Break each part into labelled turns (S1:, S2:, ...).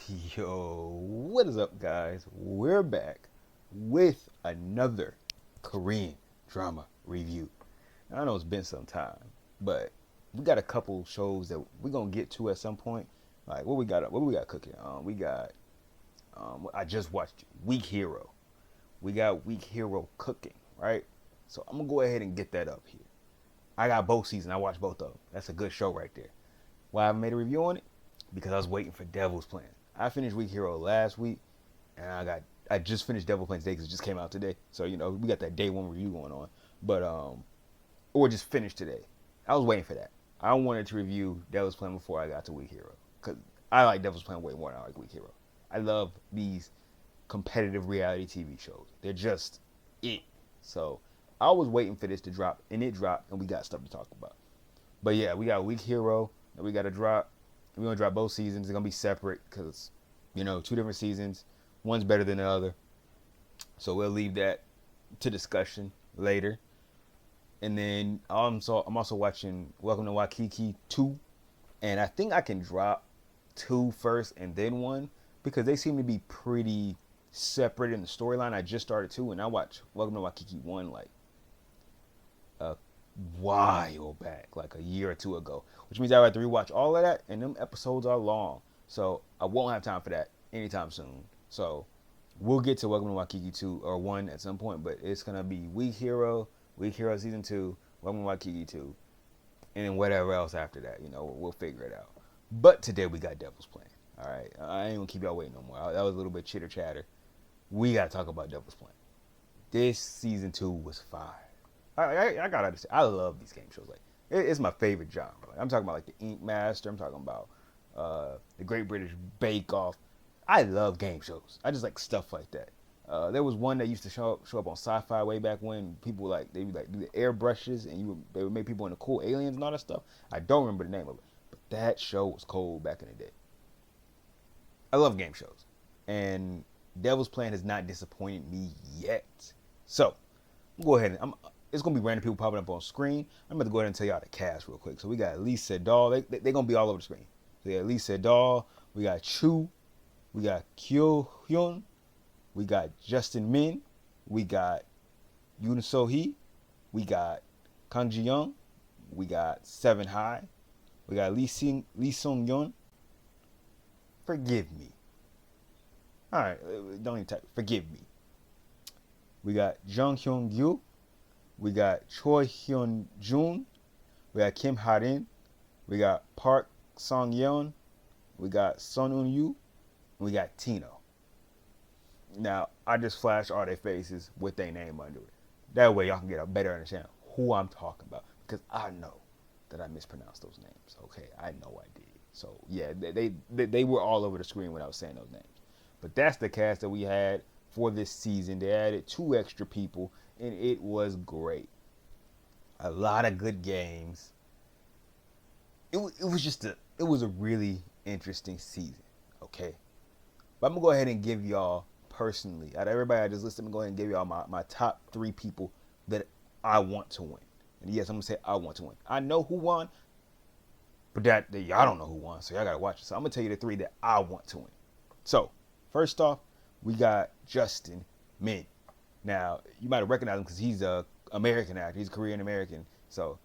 S1: Yo, what is up, guys? We're back with another Korean drama review. I know it's been some time, but we got a couple shows that we're gonna get to at some point. Like what we got? What we got cooking? We got. I just watched Weak Hero. We got Weak Hero cooking, right? So I'm gonna go ahead and get that up here. I got both seasons. I watched both of them. That's a good show right there. Why I haven't made a review on it? Because I was waiting for Devil's Plan. I finished Weak Hero last week, and I just finished Devil Plan today because it just came out today. So we got that day one review going on, but or just finished today. I was waiting for that. I wanted to review Devil's Plan before I got to Weak Hero because I like Devil's Plan way more than I like Weak Hero. I love these competitive reality TV shows. They're just it. So I was waiting for this to drop, and it dropped, and we got stuff to talk about. But yeah, we got Weak Hero that we got to drop. We're going to drop both seasons. They're going to be separate because, two different seasons. One's better than the other. So we'll leave that to discussion later. And then I'm also watching Welcome to Waikiki 2. And I think I can drop 2 first and then 1 because they seem to be pretty separate in the storyline. I just started 2 and I watched Welcome to Waikiki 1 like a while back, like a year or two ago, which means I have to rewatch all of that, and them episodes are long, so I won't have time for that anytime soon. So we'll get to Welcome to Waikiki 2 or 1 at some point, but it's gonna be Weak Hero season 2, Welcome to Waikiki 2, and then whatever else after that. We'll figure it out. But today we got Devil's Plan. All right, I ain't gonna keep y'all waiting no more. That was a little bit chitter chatter. We gotta talk about Devil's Plan. This season 2 was fire. I gotta understand. I love these game shows. Like it's my favorite genre. Like, I'm talking about like the Ink Master. I'm talking about the Great British Bake Off. I love game shows. I just like stuff like that. There was one that used to show up on Sci-Fi way back when people they would do the airbrushes and they would make people into cool aliens and all that stuff. I don't remember the name of it, but that show was cold back in the day. I love game shows, and Devil's Plan has not disappointed me yet. So go ahead and it's gonna be random people popping up on screen. I'm gonna go ahead and tell y'all the cast real quick. So we got Se-Dol. They're gonna be all over the screen. So we got Se-Dol. We got Chuu. We got Kyuhyun. We got Justin Min. We got Yoon So-hee. We got Kang We got Se-Hye. We got Seung-yeon. Forgive me. All right, don't even type. Forgive me. We got Hyun-gyu. We got Choi Hyun-joon. We got Ha-rin. We got Park Sang-yeon. We got Seung-hyun. We got Tinno. Now, I just flashed all their faces with their name under it. That way y'all can get a better understanding of who I'm talking about. Because I know that I mispronounced those names. Okay, I know I did. So, yeah, they were all over the screen when I was saying those names. But that's the cast that we had for this season. They added 2 extra people, and it was great. A lot of good games. It was a really interesting season, okay? But I'm going to go ahead and give y'all personally, out of everybody I just listed, I'm going to go ahead and give y'all my top 3 people that I want to win. And yes, I'm going to say I want to win. I know who won, but that y'all don't know who won, so y'all got to watch it. So I'm going to tell you the 3 that I want to win. So, first off, we got Justin Min. Now, you might have recognized him because he's a American actor. He's Korean American. So,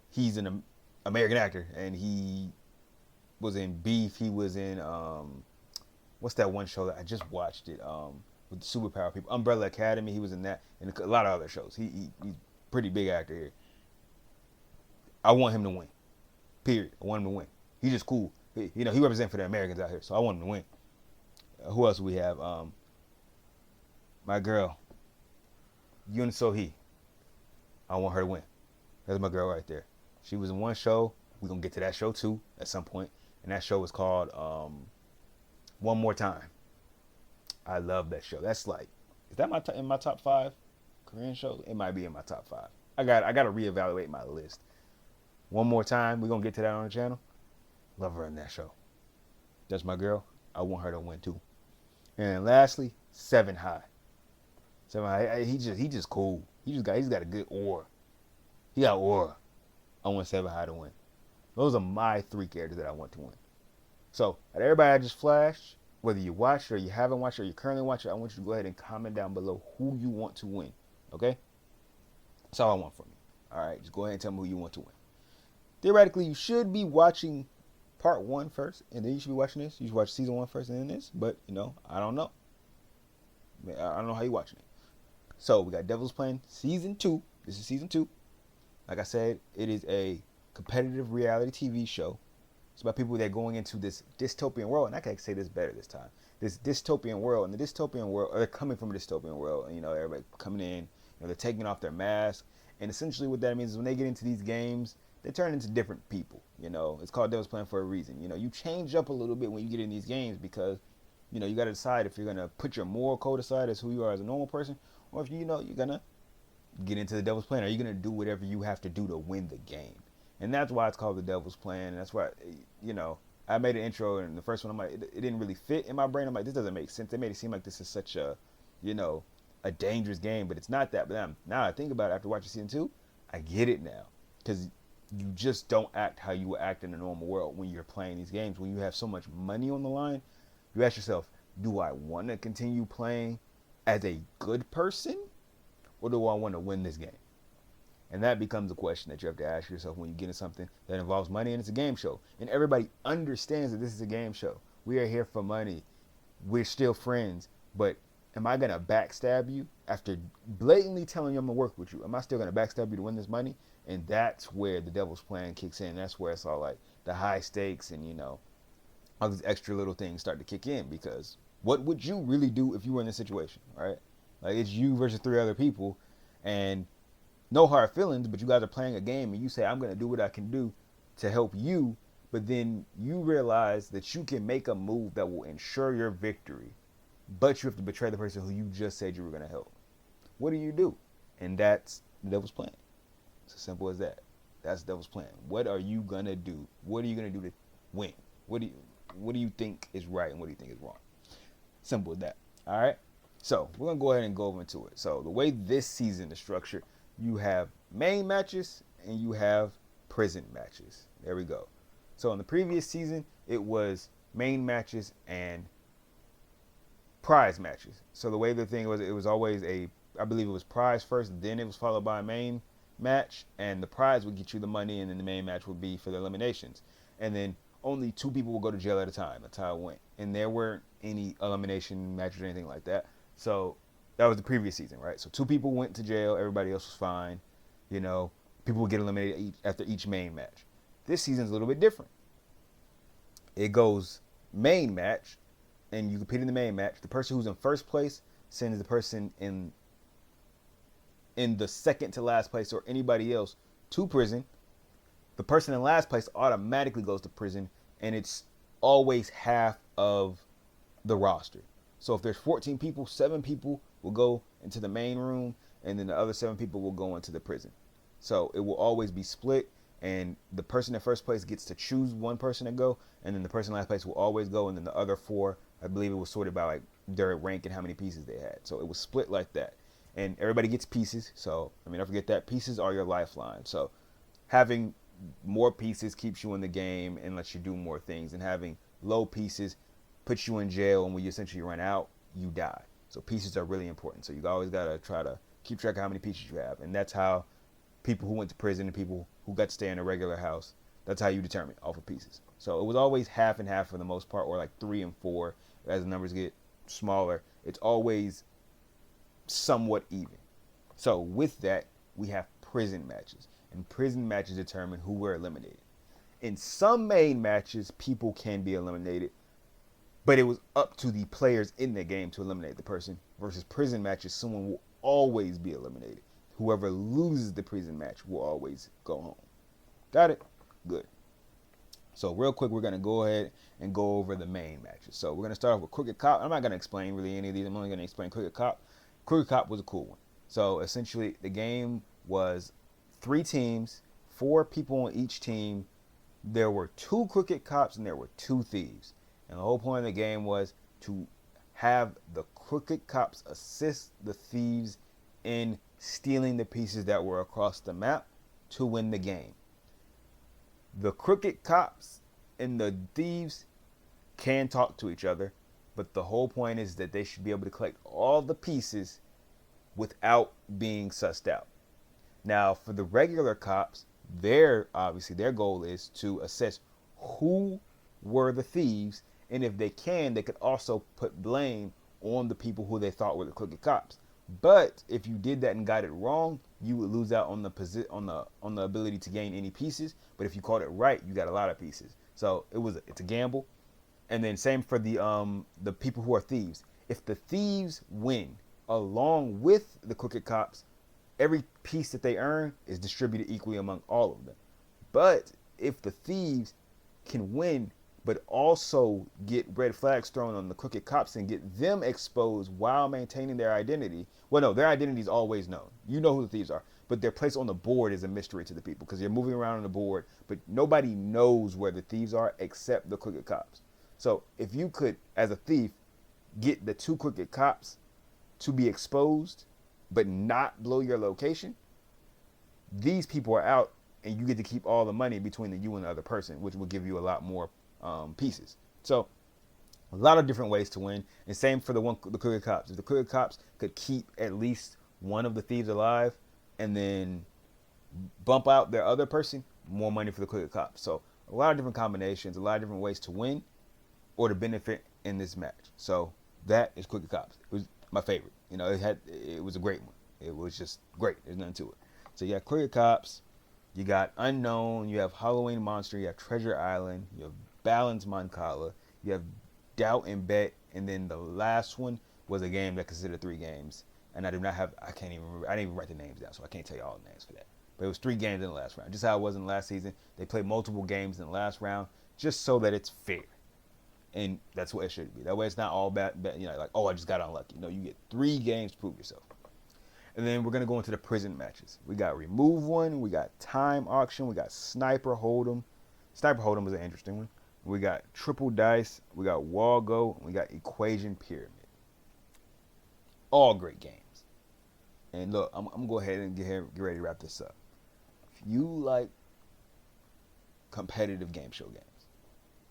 S1: he's an American actor. And he was in Beef. He was in, what's that one show that I just watched it with the superpower people? Umbrella Academy. He was in that. And a lot of other shows. He's a pretty big actor here. I want him to win. Period. I want him to win. He's just cool. He represents for the Americans out here. So, I want him to win. Who else do we have? My girl, Yoon So-hee. I want her to win. That's my girl right there. She was in one show. We're going to get to that show too at some point. And that show was called One More Time. I love that show. That's like, is that in my top 5 Korean shows? It might be in my top 5. I got to reevaluate my list. One More Time. We're going to get to that on the channel. Love her in that show. That's my girl. I want her to win too. And lastly, Se-Hye. Se-Hye, he just cool. He's got a good aura. He got aura. I want Se-Hye to win. Those are my 3 characters that I want to win. So, out of everybody I just flashed, whether you watched or you haven't watched or you currently watch it, I want you to go ahead and comment down below who you want to win. Okay? That's all I want from you. All right, just go ahead and tell me who you want to win. Theoretically, you should be watching part 1 first, and then you should be watching this. You should watch season 1 first and then this, but I don't know. I don't know how you're watching it. So we got Devil's Plan season 2. This is season 2. Like I said, it is a competitive reality TV show. It's about people that are going into this dystopian world, and I can say this better this time. This dystopian world, and the dystopian world, or they're coming from a dystopian world, and everybody coming in, they're taking off their mask, and essentially what that means is when they get into these games, they turn into different people. It's called Devil's Plan for a reason. You change up a little bit when you get in these games because, you got to decide if you're gonna put your moral code aside as who you are as a normal person, or if you're gonna get into the Devil's Plan. Are you gonna do whatever you have to do to win the game? And that's why it's called the Devil's Plan. And that's why, I made an intro, and the first one, I'm like, it didn't really fit in my brain. I'm like, this doesn't make sense. They made it seem like this is such a, a dangerous game, but it's not that. But now I think about it after watching season 2, I get it now. Because you just don't act how you would act in a normal world when you're playing these games. When you have so much money on the line, you ask yourself, do I want to continue playing as a good person, or do I want to win this game? And that becomes a question that you have to ask yourself when you get into something that involves money, and it's a game show. And everybody understands that this is a game show. We are here for money. We're still friends. But am I going to backstab you after blatantly telling you I'm going to work with you? Am I still going to backstab you to win this money? And that's where the Devil's Plan kicks in. That's where it's all like the high stakes and, all these extra little things start to kick in. Because what would you really do if you were in this situation, right? Like, it's you versus 3 other people. And no hard feelings, but you guys are playing a game and you say, I'm going to do what I can do to help you. But then you realize that you can make a move that will ensure your victory, but you have to betray the person who you just said you were going to help. What do you do? And that's the Devil's Plan. It's as simple as that. That's the Devil's Plan. What are you going to do? What are you going to do to win? What do you think is right and what do you think is wrong? Simple as that. All right? So we're going to go ahead and go over into it. So the way this season is structured, you have main matches and you have prison matches. There we go. So in the previous season, it was main matches and prize matches. So the way the thing was, it was always I believe it was prize first, then it was followed by a main match, and the prize would get you the money, and then the main match would be for the eliminations. And then only 2 people would go to jail at a time. That's how it went. And there weren't any elimination matches or anything like that. So that was the previous season, right? So 2 people went to jail. Everybody else was fine. People would get eliminated after each main match. This season's a little bit different. It goes main match, and you compete in the main match. The person who's in first place sends the person in the second to last place or anybody else to prison. The person in last place automatically goes to prison, and it's always half of the roster. So if there's 14 people, 7 people will go into the main room, and then the other 7 people will go into the prison. So it will always be split, and the person in first place gets to choose one person to go, and then the person in last place will always go, and then the other 4, I believe it was sorted by like their rank and how many pieces they had. So it was split like that. And everybody gets pieces. So, don't forget that pieces are your lifeline. So having more pieces keeps you in the game and lets you do more things, and having low pieces puts you in jail, and when you essentially run out, you die. So pieces are really important. So you always got to try to keep track of how many pieces you have. And that's how people who went to prison and people who got to stay in a regular house, that's how you determine off of pieces. So it was always half and half for the most part, or like 3 and 4 as the numbers get smaller. It's always somewhat even. So with that, we have prison matches. And prison matches determine who were eliminated. In some main matches, people can be eliminated, but it was up to the players in the game to eliminate the person. Versus prison matches, someone will always be eliminated. Whoever loses the prison match will always go home. Got it? Good. So real quick, we're going to go ahead and go over the main matches. So we're going to start off with Crooked Cop. I'm not going to explain really any of these. I'm only going to explain Crooked Cop. Crooked Cop was a cool one. So essentially, the game was 3 teams, 4 people on each team. There were 2 crooked cops and there were 2 thieves. And the whole point of the game was to have the crooked cops assist the thieves in stealing the pieces that were across the map to win the game. The crooked cops and the thieves can talk to each other, But the whole point is that they should be able to collect all the pieces without being sussed out. Now, for the regular cops, their goal is to assess who were the thieves, and if they can, they could also put blame on the people who they thought were the crooked cops. But if you did that and got it wrong, you would lose out on the ability to gain any pieces. But if you called it right, you got a lot of pieces. So it's a gamble. And then same for the people who are thieves. If the thieves win along with the crooked cops, every piece that they earn is distributed equally among all of them. But if the thieves can win but also get red flags thrown on the crooked cops and get them exposed while maintaining their identity. Well, no, their identity is always known. You know who the thieves are, but their place on the board is a mystery to the people because you're moving around on the board, but nobody knows where the thieves are except the crooked cops. So if you could, as a thief, get the two crooked cops to be exposed but not blow your location, these people are out and you get to keep all the money between you and the other person, which will give you a lot more pieces. So a lot of different ways to win, and same for the crooked cops. If the crooked cops could keep at least one of the thieves alive and then bump out their other person, more money for the crooked cops. So a lot of different combinations, a lot of different ways to win or to benefit in this match. So that is crooked cops. It was my favorite. You know, it was a great one. It was just great. There's nothing to it. So you got crooked cops, you got Unknown, you have Halloween Monster, you have Treasure Island, you have Balance Mancala, you have Doubt and Bet, and then the last one was a game that considered 3 games. And I can't even remember. I didn't even write the names down, so I can't tell you all the names for that. But it was 3 games in the last round. Just how it was in the last season. They played multiple games in the last round just so that it's fair. And that's what it should be. That way it's not all bad, you know, like, oh, I just got unlucky. No, you get 3 games to prove yourself. And then we're going to go into the prison matches. We got Remove One, we got Time Auction, we got Sniper Hold'em. Sniper Hold'em was an interesting one. We got Triple Dice, we got Wall Go, and we got Equation Pyramid. All great games. And look, I'm going to go ahead and get ready to wrap this up. If you like competitive game show games,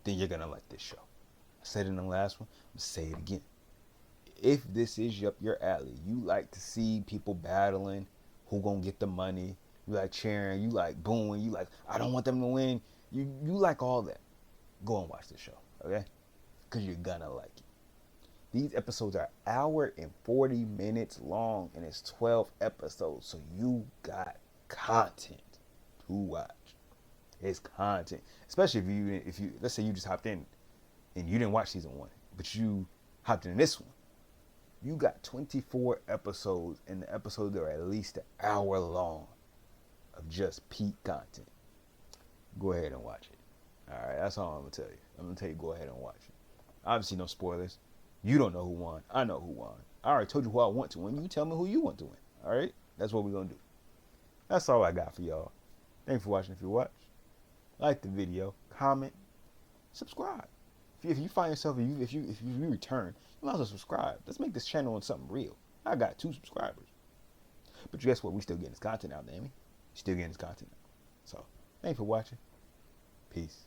S1: then you're going to like this show. I said it in the last one, I'm going to say it again. If this is up your alley, you like to see people battling, who gonna get the money, you like cheering, you like booing, you like, I don't want them to win, you like all that, go and watch the show, okay? Because you're gonna like it. These episodes are an hour and 40 minutes long, and it's 12 episodes, so you got content to watch. It's content, especially if you let's say you just hopped in and you didn't watch season 1, but you hopped in this one. You got 24 episodes, and the episodes are at least an hour long of just peak content. Go ahead and watch it. All right, that's all I'm going to tell you. I'm going to tell you go ahead and watch it. Obviously, no spoilers. You don't know who won. I know who won. I already told you who I want to win. You tell me who you want to win. All right? That's what we're going to do. That's all I got for y'all. Thanks for watching if you watch. Like the video. Comment. Subscribe. If you find yourself, if you return, you might as well subscribe. Let's make this channel on something real. I got 2 subscribers. But guess what? We still getting this content out, damn it. Still getting this content out. So, thanks for watching. Peace.